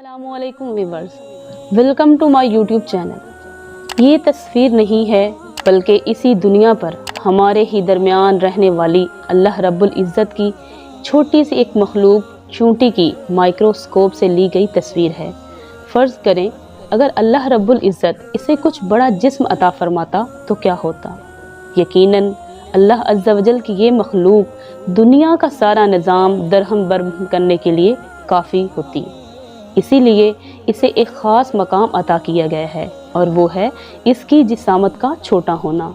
अस्सलामुअलैकुम viewers, welcome to my YouTube channel. ये तस्वीर नहीं है बल्कि इसी दुनिया पर हमारे ही दरमियान रहने वाली अल्लाह रब्बुल इज़्ज़त की छोटी सी एक मखलूक चूंटी की माइक्रोस्कोप से ली गई तस्वीर है। फ़र्ज़ करें अगर अल्लाह रब्बुल इज़्ज़त इसे कुछ बड़ा जिस्म अता फरमाता तो क्या होता। यकीनन अल्लाह अज़्ज़ा वजल की ये मखलूक दुनिया का सारा निज़ाम दरहम बरहम करने के लिए काफ़ी होती। इसीलिए इसे एक ख़ास मकाम अता किया गया है और वो है इसकी जिसामत का छोटा होना।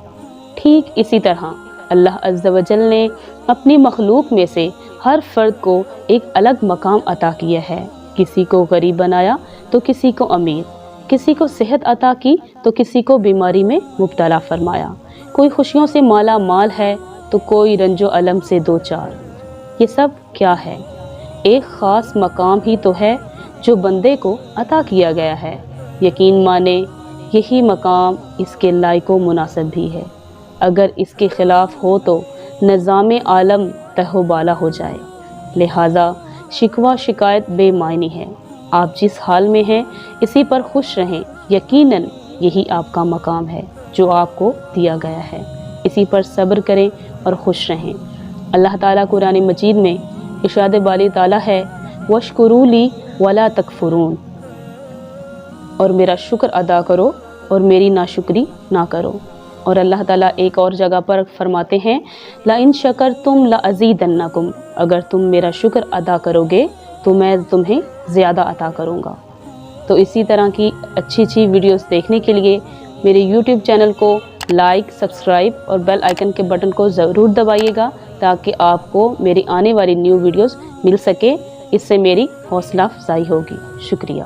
ठीक इसी तरह अल्लाह अज़्ज़ा वजल ने अपनी मखलूक में से हर फ़र्द को एक अलग मकाम अता किया है। किसी को गरीब बनाया तो किसी को अमीर, किसी को सेहत अता की तो किसी को बीमारी में मुब्तला फरमाया। कोई खुशियों से माला माल है तो कोई रंजो अलम से दो चार। ये सब क्या है? एक ख़ास मकाम ही तो है जो बंदे को अता किया गया है। यकीन माने यही मकाम इसके लायको मुनासिब भी है। अगर इसके ख़िलाफ़ हो तो निज़ाम आलम तहोबाला हो जाए। लिहाजा शिकवा शिकायत बेमायनी है। आप जिस हाल में हैं इसी पर खुश रहें। यकीनन यही आपका मकाम है जो आपको दिया गया है। इसी पर सब्र करें और खुश रहें। अल्लाह ताला कुरान मजीद में इरशाद बारी ताला है, वशकुरूली वला तकफुरून, और मेरा शुक्र अदा करो और मेरी नाशुक्री ना करो। और अल्लाह ताला एक और जगह पर फरमाते हैं, ला इन शकरतुम ला अज़ीदन्नकुम, अगर तुम मेरा शुक्र अदा करोगे तो मैं तुम्हें ज़्यादा अता करूँगा। तो इसी तरह की अच्छी वीडियोस देखने के लिए मेरे यूट्यूब चैनल को लाइक, सब्सक्राइब और बेल आइकन के बटन को ज़रूर दबाइएगा ताकि आपको मेरी आने वाली न्यू वीडियोस मिल सके। इससे मेरी हौसला अफजाई होगी। शुक्रिया।